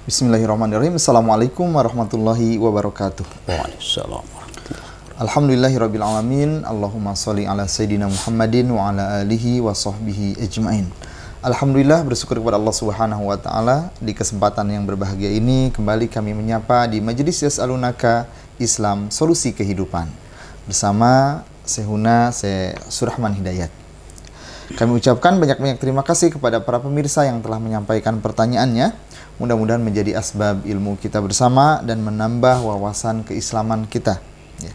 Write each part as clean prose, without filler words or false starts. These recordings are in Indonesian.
Bismillahirrahmanirrahim. Assalamualaikum warahmatullahi wabarakatuh. Waalaikumsalam. Alhamdulillahirabbil alamin. Allahumma sholli ala sayidina Muhammadin wa ala alihi wa sahbihi ajmain. Alhamdulillah, bersyukur kepada Allah Subhanahu wa taala di kesempatan yang berbahagia ini kembali kami menyapa di Majelis Yas'alunaka Islam Solusi Kehidupan bersama Sehuna Surahman Hidayat. Kami ucapkan banyak-banyak terima kasih kepada para pemirsa yang telah menyampaikan pertanyaannya. Mudah-mudahan menjadi asbab ilmu kita bersama dan menambah wawasan keislaman kita. Ya.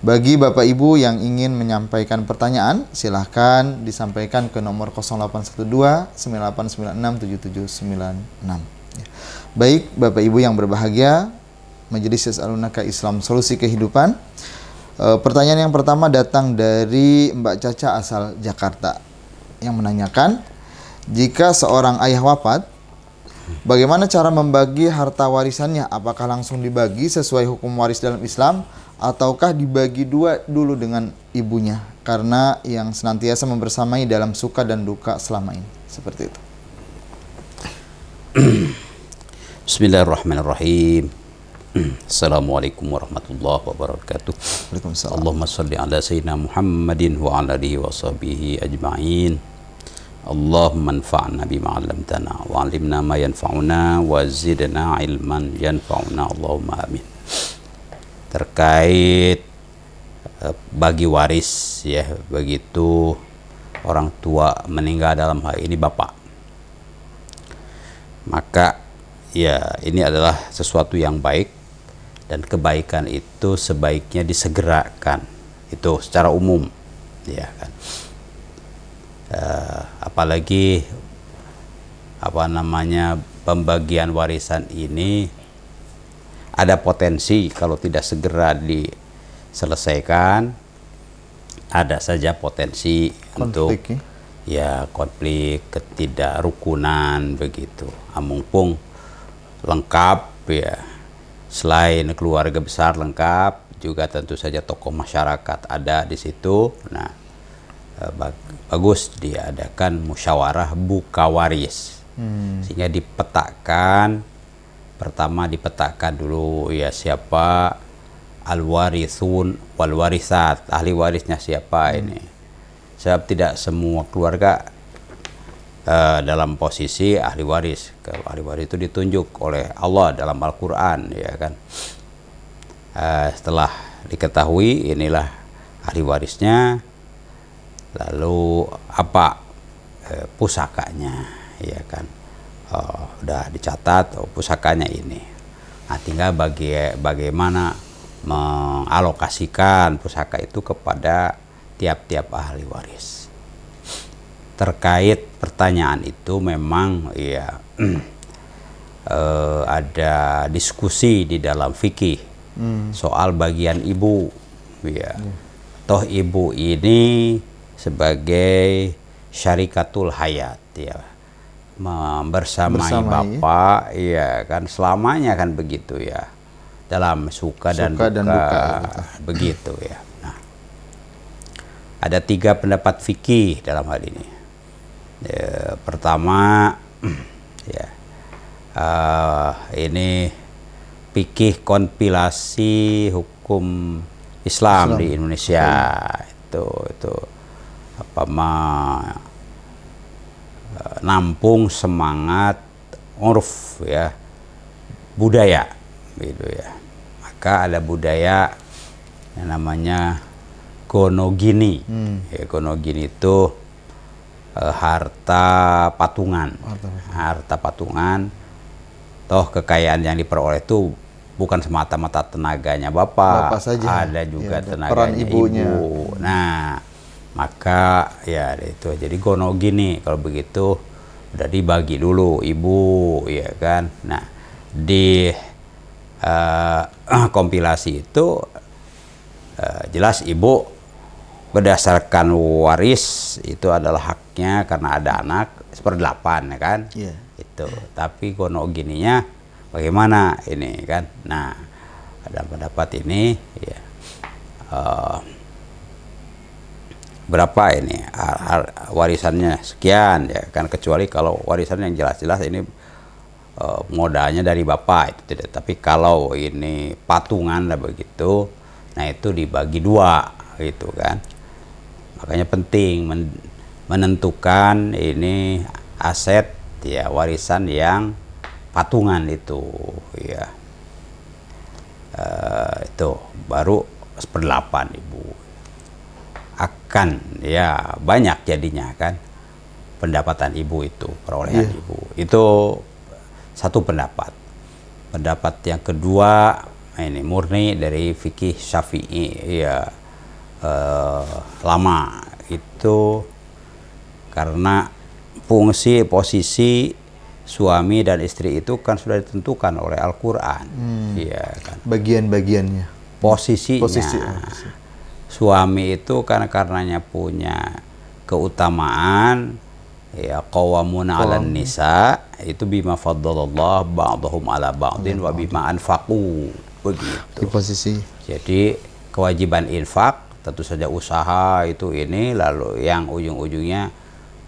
Bagi Bapak Ibu yang ingin menyampaikan pertanyaan, silahkan disampaikan ke nomor 0812 9896 7796. Ya. Baik Bapak Ibu yang berbahagia, Majelis Yas'alunaka Islam Solusi Kehidupan. Pertanyaan yang pertama datang dari Mbak Caca asal Jakarta yang menanyakan, jika seorang ayah wafat, bagaimana cara membagi harta warisannya? Apakah langsung dibagi sesuai hukum waris dalam Islam, ataukah dibagi dua dulu dengan ibunya karena yang senantiasa membersamai dalam suka dan duka selama ini? Seperti itu. Bismillahirrahmanirrahim. Assalamualaikum warahmatullahi wabarakatuh. Waalaikumsalam. Allahumma salli ala sayyidina Muhammadin wa ala alihi wa sahbihi ajma'in. Allahumma anfa'na bima 'allamtana wa 'allimna ma yanfa'una wa zidna ilman yanfa'una. Allahumma amin. Terkait bagi waris, ya, begitu orang tua meninggal, dalam hal ini bapak, maka ya ini adalah sesuatu yang baik, dan kebaikan itu sebaiknya disegerakan, itu secara umum, ya kan. Apalagi pembagian warisan ini ada potensi kalau tidak segera diselesaikan, ada saja potensi konflik, untuk konflik, ketidakrukunan begitu. Mumpung lengkap, ya, selain keluarga besar lengkap, juga tentu saja tokoh masyarakat ada di situ. Nah, bagus diadakan musyawarah buka waris, sehingga dipetakan, pertama dipetakan dulu, ya, siapa al-warithun wal warisat, ahli warisnya siapa ini. Sebab tidak semua keluarga dalam posisi ahli waris. Kalau ahli waris itu ditunjuk oleh Allah dalam Al-Quran, ya kan. Setelah diketahui inilah ahli warisnya, lalu apa pusakanya, ya kan, udah dicatat, pusakanya ini. Nah, tinggal bagaimana mengalokasikan pusaka itu kepada tiap-tiap ahli waris. Terkait pertanyaan itu memang ya ada diskusi di dalam fikih soal bagian ibu, ya. Toh ibu ini sebagai syarikatul hayat, ya, bersamai bapak, ya kan, selamanya kan begitu, ya, dalam suka dan duka, begitu, ya. Nah, ada 3 pendapat fikih dalam hal ini. Pertama, ya, ini fikih kompilasi hukum Islam di Indonesia. Itu nampung semangat urf, ya, budaya, gitu, ya. Maka ada budaya yang namanya gonogini. Ya, gonogini itu harta patungan. Harta patungan. Toh kekayaan yang diperoleh itu bukan semata-mata tenaganya bapak saja, ada juga, ya, tenaganya ibu. Nah, maka ya itu jadi gonogini. Kalau begitu udah dibagi dulu ibu, ya kan. Nah, di kompilasi itu jelas ibu berdasarkan waris itu adalah haknya karena ada anak 1/8, ya kan. Itu. Tapi gonogininya bagaimana ini, kan. Nah, ada pendapat ini, ya, berapa ini warisannya sekian, ya kan, kecuali kalau warisan yang jelas-jelas ini modalnya dari bapak itu tidak. Tapi kalau ini patungan lah begitu, nah itu dibagi dua gitu kan. Makanya penting menentukan ini aset ya warisan yang patungan itu ya. Itu baru 1/8 ibu akan ya banyak jadinya kan pendapatan ibu itu, perolehan ibu itu. Satu pendapat yang kedua ini murni dari fikih Syafi'i ya, lama itu karena fungsi posisi suami dan istri itu kan sudah ditentukan oleh Al-Quran. Ya, kan? Bagian-bagiannya. Posisinya. Suami itu karenanya punya keutamaan ya, qawwamuna 'alan nisa, itu bima faddalallah ba'dahum 'ala ba'din wa bima anfaqu, begitu. Di posisi. Jadi kewajiban infak tentu saja usaha itu ini, lalu yang ujung-ujungnya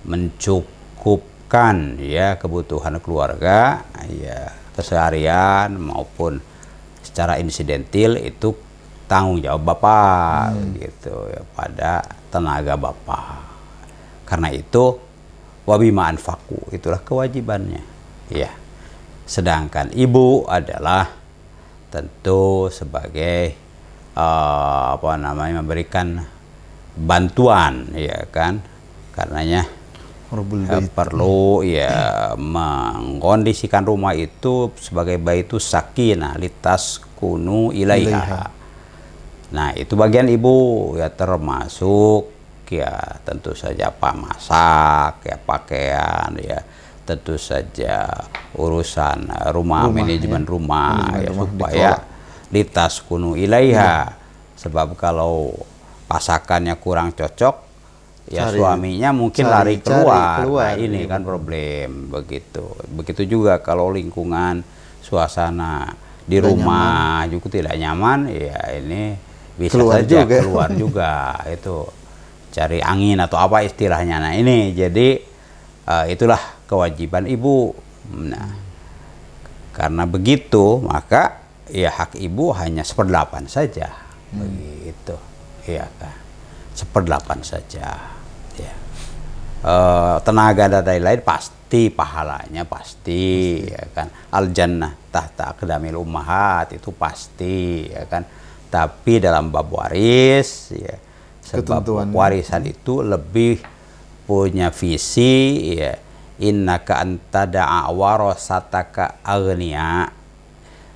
mencukupkan ya kebutuhan keluarga ya keseharian maupun secara insidentil itu tanggung jawab bapak gitu ya, pada tenaga bapak. Karena itu wabima anfaku, itulah kewajibannya ya. Sedangkan ibu adalah tentu sebagai memberikan bantuan ya kan, karenanya perlu ya mengkondisikan rumah itu sebagai baitus sakinah litas kunu ilaiha. Nah itu bagian ibu ya, termasuk ya tentu saja masak ya, pakaian ya, tentu saja urusan rumah manajemen rumah ya, supaya litas kunu ilaiha. Sebab kalau pasakannya kurang cocok ya suaminya mungkin lari keluar. Nah, ini kan problem begitu juga kalau lingkungan suasana di rumah juga tidak nyaman ya, ini bisa saja keluar juga itu cari angin atau apa istilahnya. Nah ini jadi itulah kewajiban ibu. Nah karena begitu maka ya hak ibu hanya 1/8 saja, begitu ya kan, 1/8 saja ya. Tenaga dan lain-lain pasti pahalanya pasti ya kan, al jannah tahta aqdamil ummahat itu pasti ya kan. Tapi dalam bab waris ya, sebab warisan itu lebih punya visi ya, innaka antada'a warasataka aghnia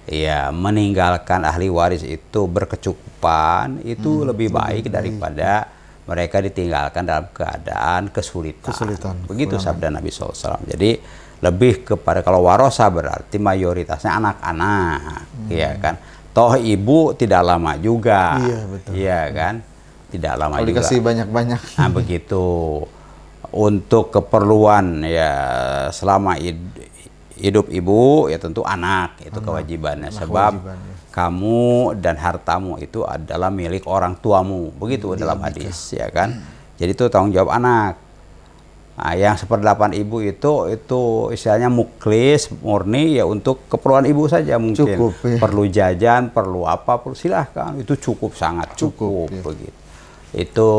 ya, meninggalkan ahli waris itu berkecukupan itu lebih baik daripada mereka ditinggalkan dalam keadaan kesulitan. Begitu sabda Nabi SAW. Jadi lebih kepada, kalau warosa berarti mayoritasnya anak-anak ya kan. Toh ibu tidak lama juga, iya kan, tidak lama juga. Dikasih banyak-banyak. Nah begitu, untuk keperluan ya selama hidup ibu ya tentu anak itu kewajibannya. Sebab kamu dan hartamu itu adalah milik orang tuamu, begitu dalam hadis ya kan. Jadi itu tanggung jawab anak. Nah, yang 1/8 ibu itu istilahnya muklis murni ya, untuk keperluan ibu saja mungkin. Cukup, ya. Perlu jajan, perlu apa, perlu silahkan, itu cukup, sangat cukup ya. Begitu. Itu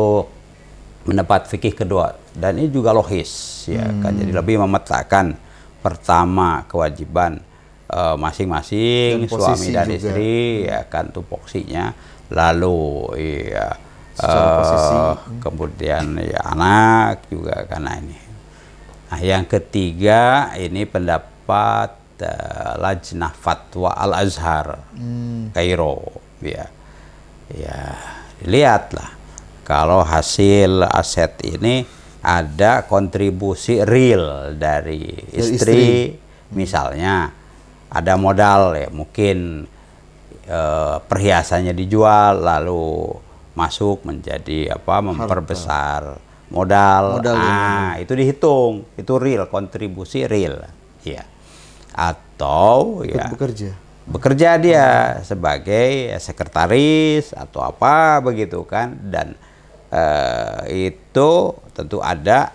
mendapat fikih kedua, dan ini juga logis ya kan. Jadi lebih memetakan pertama kewajiban masing-masing suami dan istri ya kan, tupoksinya, lalu ya kemudian ya anak juga karena ini. Nah yang ketiga ini pendapat Lajnah Fatwa Al Azhar Kairo ya, lihatlah kalau hasil aset ini ada kontribusi real dari istri. Misalnya ada modal ya, mungkin perhiasannya dijual lalu masuk menjadi apa, memperbesar modal. Itu dihitung, itu real, kontribusi real ya. Atau ya bekerja dia sebagai sekretaris atau apa begitu kan, dan itu tentu ada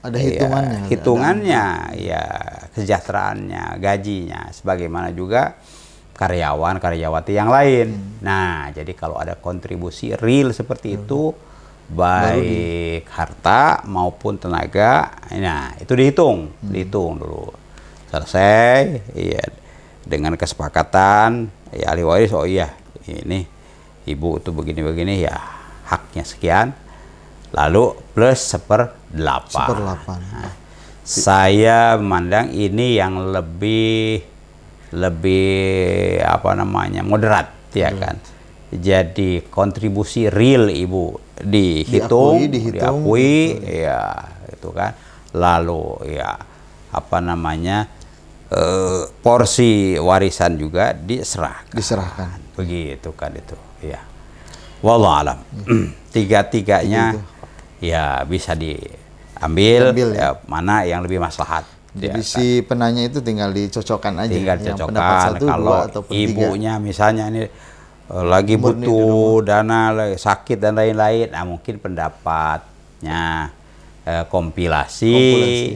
Ada hitungannya. Hitungannya, ya kesejahteraannya, gajinya, sebagaimana juga karyawan, karyawati yang lain. Nah, jadi kalau ada kontribusi real seperti itu, baik harta maupun tenaga, nah itu dihitung dulu. Selesai, iya, dengan kesepakatan, ya ahli waris, oh iya, ini ibu itu begini-begini, ya haknya sekian, lalu plus 1/8. Nah, saya memandang ini yang lebih apa namanya, moderat, ya kan. Jadi kontribusi real ibu diakui, ya itu kan. Lalu ya apa namanya, porsi warisan juga diserahkan. Begitu kan itu, ya. Wallahu alam. Tiga-tiganya ya bisa diambil, ya, mana yang lebih maslahat. Jadi si penanya itu tinggal dicocokkan aja. Tinggal yang cocokkan. pendapat 1, Kalau 2, ataupun 3. ibunya misalnya ini lagi butuh dana, sakit dan lain-lain, nah mungkin pendapatnya kompilasi,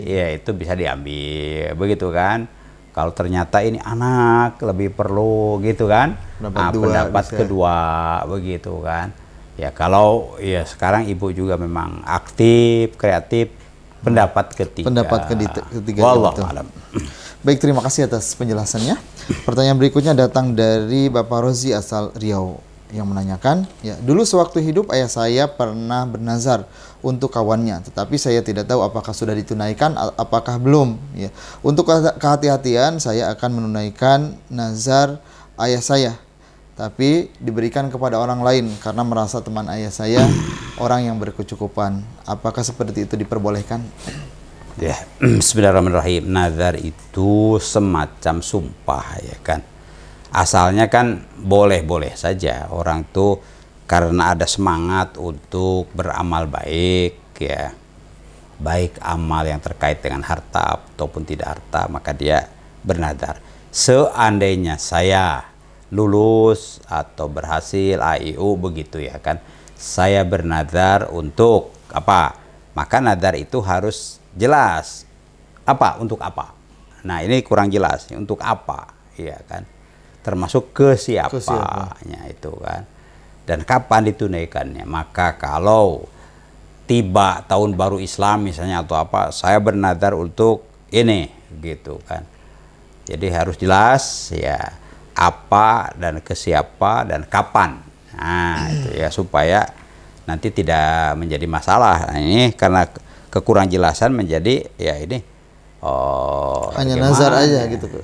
ya itu bisa diambil, begitu kan. Kalau ternyata ini anak lebih perlu, gitu kan, pendapat kedua, begitu kan. Ya kalau ya sekarang ibu juga memang aktif, kreatif, pendapat ketiga. Wallahu alam. Baik, terima kasih atas penjelasannya. Pertanyaan berikutnya datang dari Bapak Rozi asal Riau yang menanyakan, ya, dulu sewaktu hidup ayah saya pernah bernazar untuk kawannya, tetapi saya tidak tahu apakah sudah ditunaikan, apakah belum. Ya. Untuk kehati-hatian saya akan menunaikan nazar ayah saya, tapi diberikan kepada orang lain karena merasa teman ayah saya orang yang berkecukupan. Apakah seperti itu diperbolehkan? Ya, bismillahirrahmanirrahim. Nazar itu semacam sumpah, ya kan. Asalnya kan boleh-boleh saja orang tuh karena ada semangat untuk beramal baik, ya. Baik amal yang terkait dengan harta ataupun tidak harta, maka dia bernazar. Seandainya saya lulus atau berhasil AIU, begitu ya kan, saya bernazar untuk apa? Maka nazar itu harus jelas apa, untuk apa. Nah ini kurang jelas, untuk apa, ya kan, termasuk ke siapanya itu kan, dan kapan ditunaikannya. Maka kalau tiba tahun baru Islam misalnya atau apa, saya bernazar untuk ini, gitu kan, jadi harus jelas ya apa dan ke siapa dan kapan. Nah itu ya, supaya nanti tidak menjadi masalah. Nah, ini karena kekurang jelasan menjadi ya ini hanya nazar aja gitu ke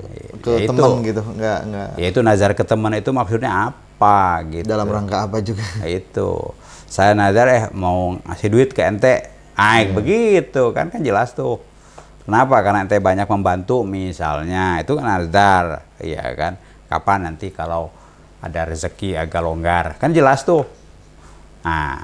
ya teman gitu, enggak. Ya itu nazar ke teman itu maksudnya apa gitu. Dalam rangka apa juga. Itu saya nazar mau ngasih duit ke ente, begitu kan jelas tuh. Kenapa? Karena ente banyak membantu misalnya, itu kan nazar, ya kan. Kapan nanti kalau ada rezeki agak longgar, kan jelas tuh. Nah,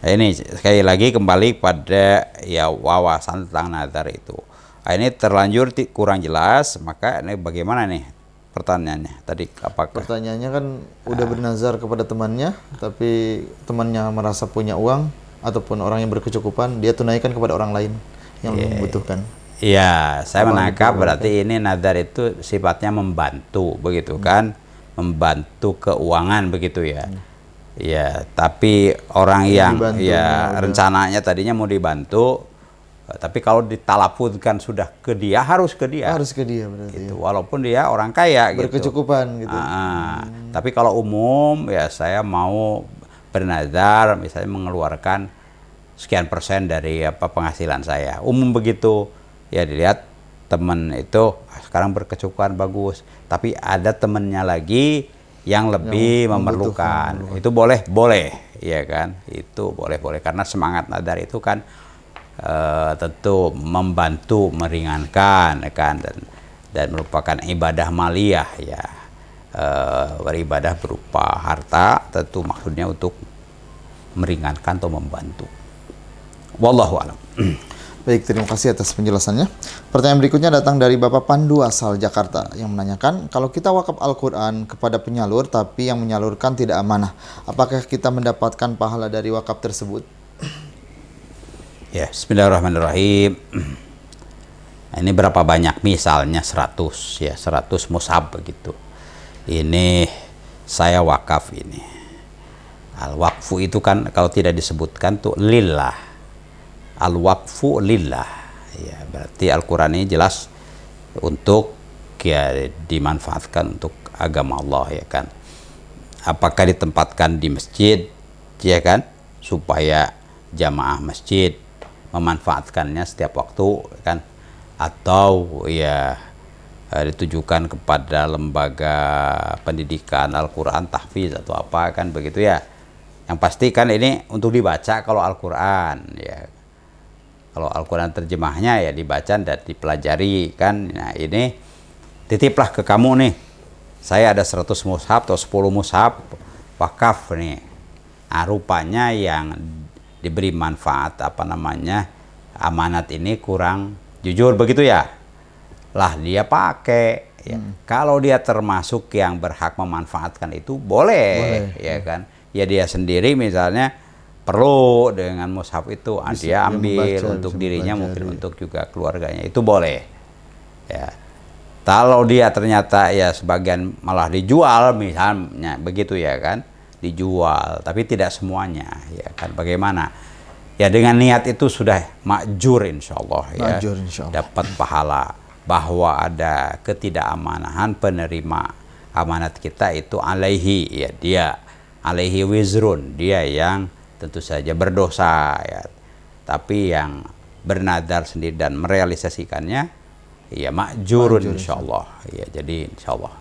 ini sekali lagi kembali pada ya wawasan tentang nazar itu. Nah, ini terlanjur kurang jelas, maka ini bagaimana nih pertanyaannya tadi? Apakah pertanyaannya kan udah bernazar kepada temannya, tapi temannya merasa punya uang ataupun orang yang berkecukupan, dia tunaikan kepada orang lain yang membutuhkan. Iya, saya menangkap berarti ini nazar itu sifatnya membantu, begitu kan, membantu keuangan, begitu ya. Ya, tapi orang yang ya rencananya tadinya mau dibantu, tapi kalau ditalafuzkan sudah ke dia, harus ke dia. Harus ke dia berarti. Gitu. Walaupun dia orang kaya berkecukupan gitu. Tapi kalau umum ya saya mau bernazar misalnya mengeluarkan sekian persen dari apa penghasilan saya. Umum begitu. Ya dilihat teman itu sekarang berkecukupan bagus, tapi ada temennya lagi yang lebih memerlukan. Itu boleh, ya kan? Itu boleh karena semangat nazar itu kan tentu membantu, meringankan, kan, dan merupakan ibadah maliyah, ya. Beribadah berupa harta, tentu maksudnya untuk meringankan atau membantu. Wallahu a'lam. Baik, terima kasih atas penjelasannya. Pertanyaan berikutnya datang dari Bapak Pandu asal Jakarta yang menanyakan, kalau kita wakaf Al-Quran kepada penyalur tapi yang menyalurkan tidak amanah, apakah kita mendapatkan pahala dari wakaf tersebut? Ya, bismillahirrahmanirrahim. Ini berapa banyak? Misalnya 100 ya, 100 mushaf begitu. Ini saya wakaf ini. Al-waqfu itu kan kalau tidak disebutkan tuh lillah. Al-waqfu lillah. Ya, berarti Al-Qur'an ini jelas untuk ya dimanfaatkan untuk agama Allah ya kan. Apakah ditempatkan di masjid ya kan, supaya jamaah masjid memanfaatkannya setiap waktu kan, atau ya ditujukan kepada lembaga pendidikan Al-Quran, tahfiz atau apa kan begitu ya. Yang pasti kan ini untuk dibaca kalau Al-Quran ya. Kalau Al-Quran terjemahnya ya dibaca dan dipelajari kan. Nah ini titiplah ke kamu nih. Saya ada 100 mushaf atau 10 mushaf wakaf nih. Nah, rupanya yang diberi manfaat apa namanya amanat ini kurang jujur begitu ya. Lah dia pakai ya. Kalau dia termasuk yang berhak memanfaatkan itu boleh ya kan. Ya dia sendiri misalnya perlu dengan mushaf itu, dia ambil membaca, untuk dirinya mungkin untuk juga keluarganya itu boleh ya. Kalau dia ternyata ya sebagian malah dijual misalnya begitu ya kan, dijual tapi tidak semuanya ya kan, bagaimana ya, dengan niat itu sudah makjur insyaallah ya, dapat pahala. Bahwa ada ketidakamanan penerima amanat kita itu alaihi ya, dia alaihi wizrun, dia yang tentu saja berdosa ya, tapi yang bernadar sendiri dan merealisasikannya ya makjurun insyaallah ya. Jadi insyaallah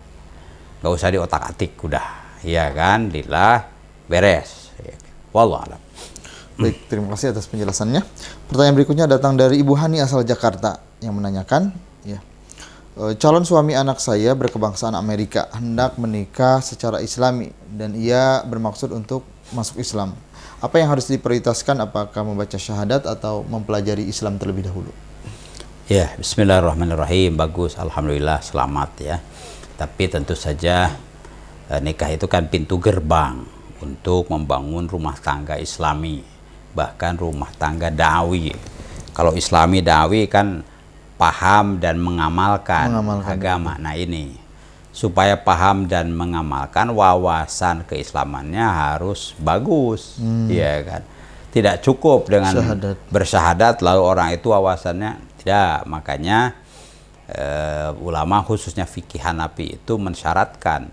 nggak usah diotak-atik, udah ya kan, lillah beres ya. Wallahu a'lam. Baik, terima kasih atas penjelasannya. Pertanyaan berikutnya datang dari Ibu Hani asal Jakarta yang menanyakan ya, calon suami anak saya berkebangsaan Amerika hendak menikah secara Islami dan ia bermaksud untuk masuk Islam. Apa yang harus diprioritaskan? Apakah membaca syahadat atau mempelajari Islam terlebih dahulu? Ya, bismillahirrahmanirrahim. Bagus, alhamdulillah, selamat ya. Tapi tentu saja nikah itu kan pintu gerbang untuk membangun rumah tangga Islami, bahkan rumah tangga dawi. Kalau Islami dawi kan paham dan mengamalkan agama. Nah ini supaya paham dan mengamalkan, wawasan keislamannya harus bagus ya kan. Tidak cukup dengan bersyahadat lalu orang itu wawasannya tidak. Makanya ulama khususnya fikih Hanafi itu mensyaratkan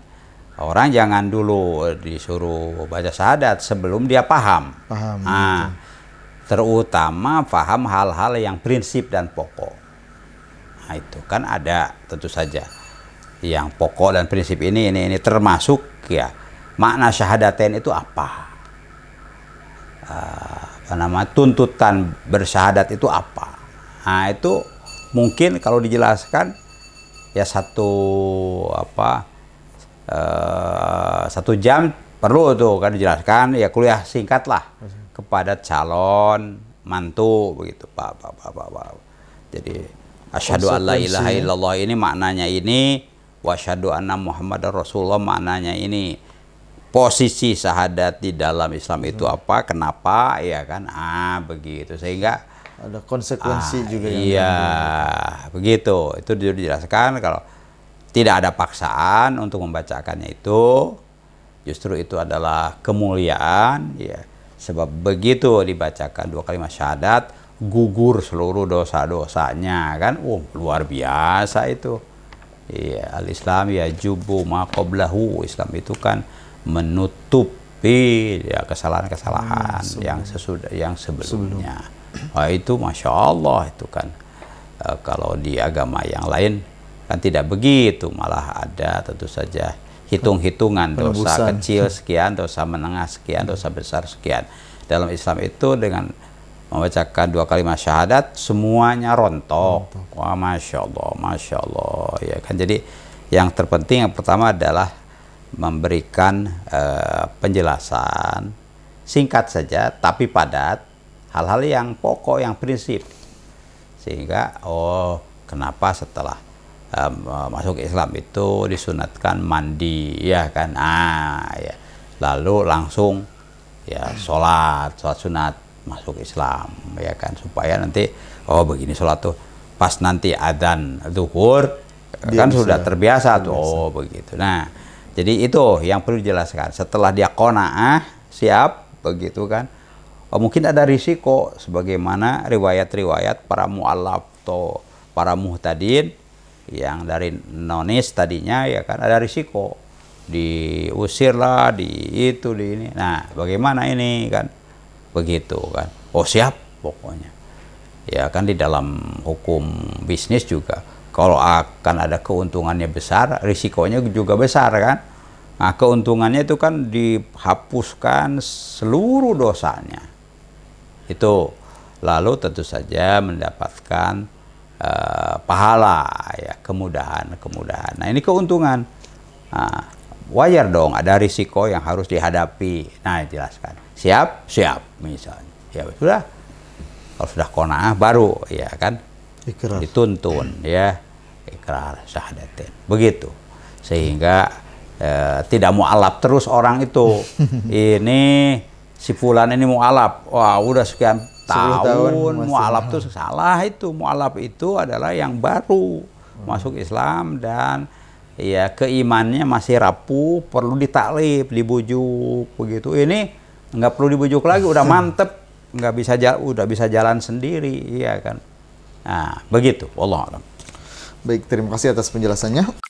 orang jangan dulu disuruh baca syahadat sebelum dia paham. Nah, terutama paham hal-hal yang prinsip dan pokok. Nah itu kan ada tentu saja yang pokok dan prinsip ini termasuk ya makna syahadatain itu apa, tuntutan bersyahadat itu apa. Nah itu mungkin kalau dijelaskan ya satu jam perlu tuh kan dijelaskan ya, kuliah singkat lah kepada calon mantu begitu pak. Jadi asyhadu alla ilaha illallah ini maknanya ini, wa asyhadu anna muhammadar rasulullah maknanya ini, posisi syahadat di dalam Islam itu apa, kenapa ya kan, begitu, sehingga ada konsekuensi juga yang iya begitu. Itu dijelaskan kalau tidak ada paksaan untuk membacakannya, itu justru itu adalah kemuliaan ya, sebab begitu dibacakan 2 kalimat syahadat gugur seluruh dosa-dosanya kan. Luar biasa itu. Iya, al-Islam ya jubu ma qablahu. Islam itu kan menutupi ya kesalahan-kesalahan yang sebelumnya. Wah, itu masya Allah itu kan. Kalau di agama yang lain kan tidak begitu, malah ada tentu saja hitung-hitungan dosa kecil sekian, dosa menengah sekian, dosa besar sekian. Dalam Islam itu dengan membacakan 2 kalimat syahadat semuanya rontok. Wah, masya Allah ya kan. Jadi yang terpenting yang pertama adalah memberikan penjelasan singkat saja tapi padat, hal-hal yang pokok, yang prinsip, sehingga kenapa setelah masuk Islam itu disunatkan mandi ya kan, ya lalu langsung ya sholat sunat masuk Islam, ya kan, supaya nanti oh begini sholat tuh pas nanti adzan zuhur kan sudah terbiasa tuh, oh begitu. Nah, jadi itu yang perlu dijelaskan. Setelah dia qanaah siap begitu kan, oh, mungkin ada risiko sebagaimana riwayat-riwayat para mu'allaf atau para muhtadin yang dari nonis tadinya, ya kan, ada risiko diusir lah, di itu, di ini. Nah, bagaimana ini kan, begitu kan, oh siap pokoknya, ya kan. Di dalam hukum bisnis juga kalau akan ada keuntungannya besar, risikonya juga besar kan. Nah, keuntungannya itu kan dihapuskan seluruh dosanya itu, lalu tentu saja mendapatkan pahala, ya, kemudahan. Nah, ini keuntungan. Nah, wajar dong ada risiko yang harus dihadapi. Nah, jelaskan. Siap misalnya. Ya sudah. Kalau sudah qanaah baru, ya kan, ikrar, dituntun, ya, ikrar syahadatain. Begitu. Sehingga tidak mu'alaf terus orang itu. Ini si fulan ini mu'alaf. Wah, udah sekian tahun mu'alaf itu salah. Itu mu'alaf itu adalah yang baru masuk Islam dan ya keimannya masih rapuh, perlu ditaklif, dibujuk begitu. Ini nggak perlu dibujuk lagi, udah mantep, udah bisa jalan sendiri, iya kan. Nah, begitu. Wallahu a'lam. Baik, terima kasih atas penjelasannya.